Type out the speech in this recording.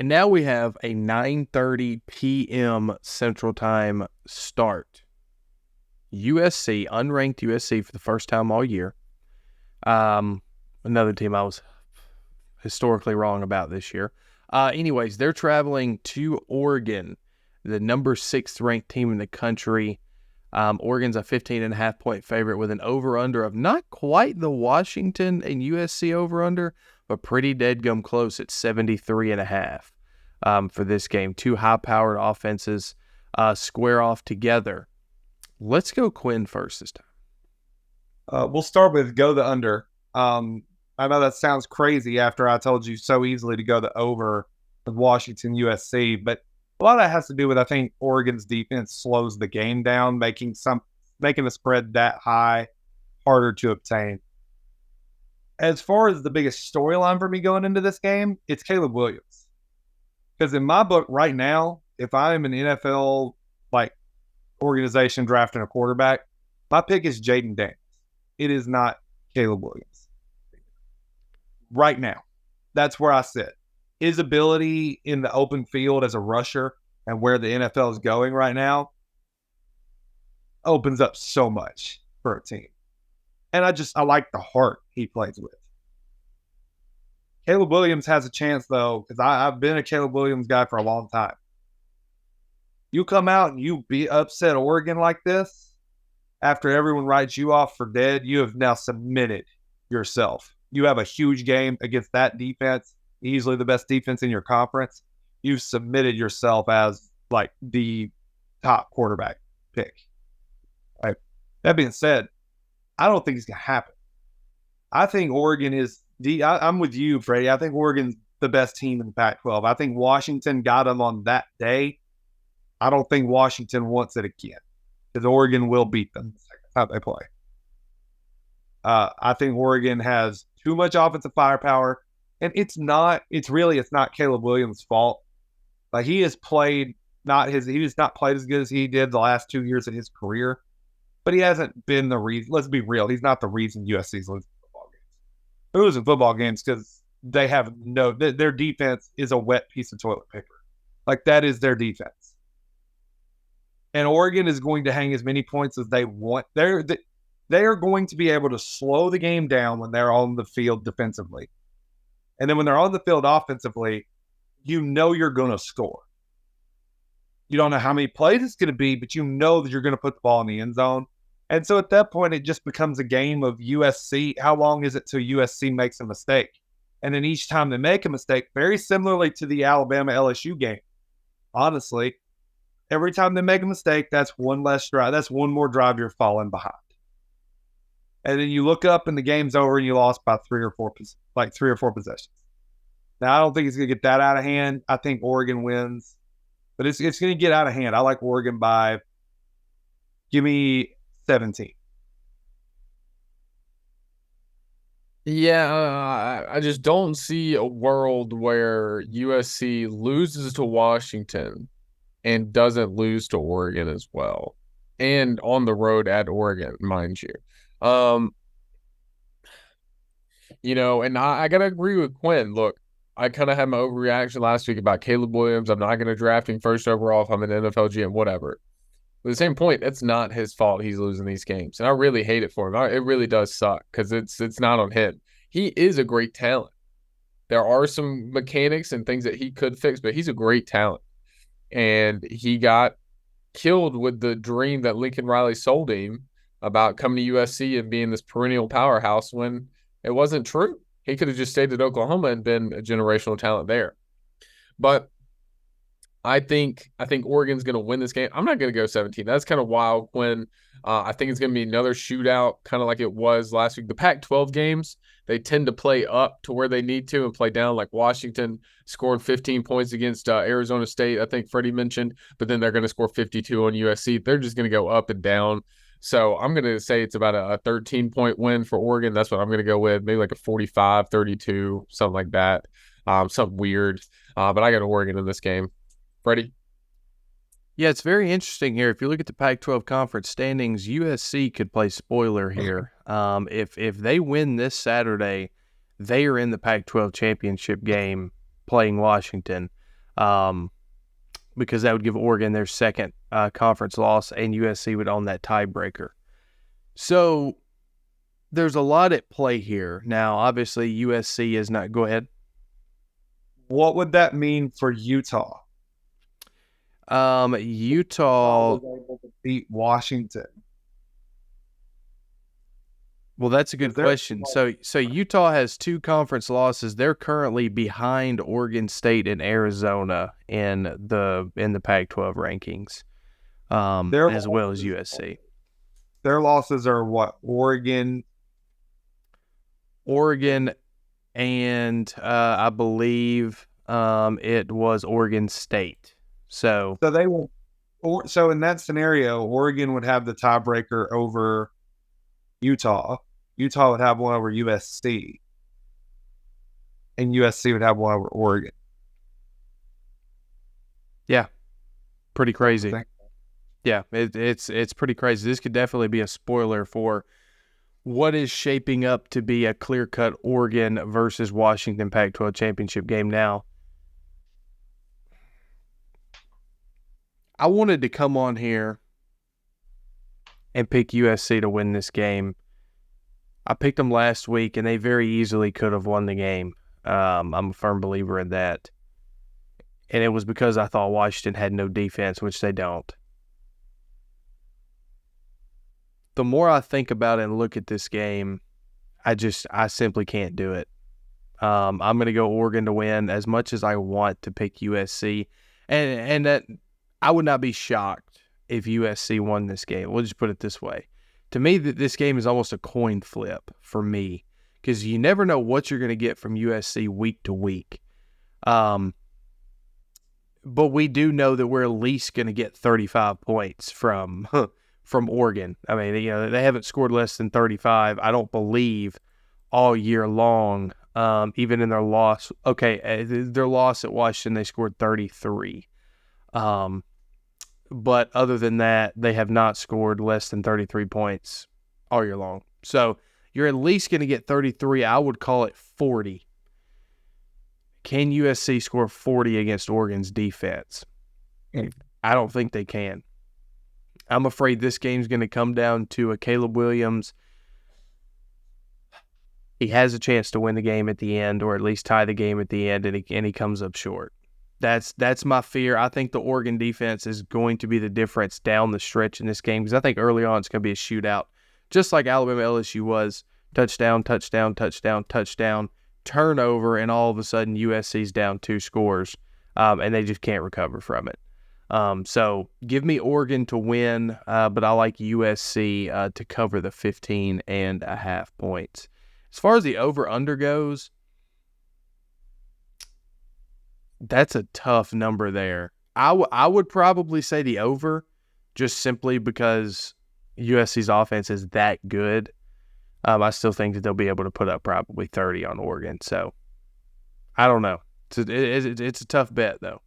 And now we have a 9:30 p.m. Central Time start. USC, unranked USC for the first time all year. Another team I was historically wrong about this year. Anyways, they're traveling to Oregon, the number 6th ranked team in the country. Oregon's a 15.5-point favorite with an over-under of not quite the Washington and USC over-under, but pretty dead-gum close at 73.5 for this game. Two high-powered offenses square off together. Let's go Quinn first this time. We'll start with go the under. I know that sounds crazy after I told you so easily to go the over with Washington USC, but a lot of that has to do with, I think, Oregon's defense slows the game down, making the spread that high harder to obtain. As far as the biggest storyline for me going into this game, it's Caleb Williams. Because in my book right now, if I am an NFL organization drafting a quarterback, my pick is Jaden Daniels. It is not Caleb Williams. Right now, that's where I sit. His ability in the open field as a rusher and where the NFL is going right now opens up so much for a team. And I like the heart he plays with. Caleb Williams has a chance, though, because I've been a Caleb Williams guy for a long time. You come out and you upset Oregon like this, after everyone writes you off for dead, you have now submitted yourself. You have a huge game against that defense, easily the best defense in your conference. You've submitted yourself as the top quarterback pick. Right. That being said, I don't think it's going to happen. I think Oregon is I'm with you, Freddie. I think Oregon's the best team in the Pac-12. I think Washington got them on that day. I don't think Washington wants it again because Oregon will beat them the second time they play. I think Oregon has too much offensive firepower, and it's not Caleb Williams' fault. He has not played as good as he did the last 2 years of his career, but he hasn't been the reason. Let's be real. He's not the reason USC's losing football games. They're losing football games because they have their defense is a wet piece of toilet paper. That is their defense. And Oregon is going to hang as many points as they want. They are going to be able to slow the game down when they're on the field defensively. And then when they're on the field offensively, you're going to score. You don't know how many plays it's going to be, but you know that you're going to put the ball in the end zone. And so at that point, it just becomes a game of USC. How long is it till USC makes a mistake? And then each time they make a mistake, very similarly to the Alabama-LSU game, honestly, every time they make a mistake, that's one less drive. That's one more drive you're falling behind. And then you look up and the game's over and you lost by three or four possessions. Now, I don't think it's going to get that out of hand. I think Oregon wins. But it's going to get out of hand. I like Oregon by, give me 17. Yeah, I just don't see a world where USC loses to Washington and doesn't lose to Oregon as well. And on the road at Oregon, mind you. And I got to agree with Quinn. Look, I kind of had my overreaction last week about Caleb Williams. I'm not going to draft him first overall if I'm an NFL GM, whatever. But at the same point, it's not his fault he's losing these games. And I really hate it for him. It really does suck because it's not on him. He is a great talent. There are some mechanics and things that he could fix, but he's a great talent. And he got killed with the dream that Lincoln Riley sold him about coming to USC and being this perennial powerhouse when it wasn't true. He could have just stayed at Oklahoma and been a generational talent there. But I think Oregon's going to win this game. I'm not going to go 17. That's kind of wild when I think it's going to be another shootout, kind of like it was last week. The Pac-12 games, they tend to play up to where they need to and play down. Like Washington scored 15 points against Arizona State, I think Freddie mentioned, but then they're going to score 52 on USC. They're just going to go up and down. So I'm going to say it's about a 13-point win for Oregon. That's what I'm going to go with. Maybe like a 45-32, something like that. Something weird. But I got Oregon in this game. Freddie? Yeah, it's very interesting here. If you look at the Pac-12 conference standings, USC could play spoiler here. If they win this Saturday, they are in the Pac-12 championship game playing Washington. because that would give Oregon their second conference loss, and USC would own that tiebreaker. So there's a lot at play here. Now, obviously, USC is not. Go ahead. What would that mean for Utah? Utah was able to beat Washington. Well, that's a good question. So Utah has 2 conference losses. They're currently behind Oregon State and Arizona in the Pac-12 rankings, as well as USC. Their losses are what? Oregon, and I believe it was Oregon State. So they will. So in that scenario, Oregon would have the tiebreaker over Utah. Utah would have one over USC, and USC would have one over Oregon. Yeah, pretty crazy. Yeah, it's pretty crazy. This could definitely be a spoiler for what is shaping up to be a clear-cut Oregon versus Washington Pac-12 championship game. Now, I wanted to come on here and pick USC to win this game. I picked them last week, and they very easily could have won the game. I'm a firm believer in that. And it was because I thought Washington had no defense, which they don't. The more I think about it and look at this game, I simply can't do it. I'm going to go Oregon to win as much as I want to pick USC. And that I would not be shocked if USC won this game. We'll just put it this way. To me, this game is almost a coin flip for me because you never know what you're going to get from USC week to week. But we do know that we're at least going to get 35 points from Oregon. I mean, they haven't scored less than 35, I don't believe, all year long. Even in their loss. Okay, their loss at Washington, they scored 33. But other than that, they have not scored less than 33 points all year long. So you're at least going to get 33. I would call it 40. Can USC score 40 against Oregon's defense? I don't think they can. I'm afraid this game's going to come down to a Caleb Williams. He has a chance to win the game at the end, or at least tie the game at the end, and he comes up short. That's my fear. I think the Oregon defense is going to be the difference down the stretch in this game because I think early on it's going to be a shootout, just like Alabama LSU was. Touchdown, touchdown, touchdown, touchdown, turnover, and all of a sudden USC's down 2 scores, and they just can't recover from it. So give me Oregon to win, but I like USC to cover the 15.5 points. As far as the over-under goes, that's a tough number there. I would probably say the over, just simply because USC's offense is that good. I still think that they'll be able to put up probably 30 on Oregon. So I don't know. It's a tough bet, though.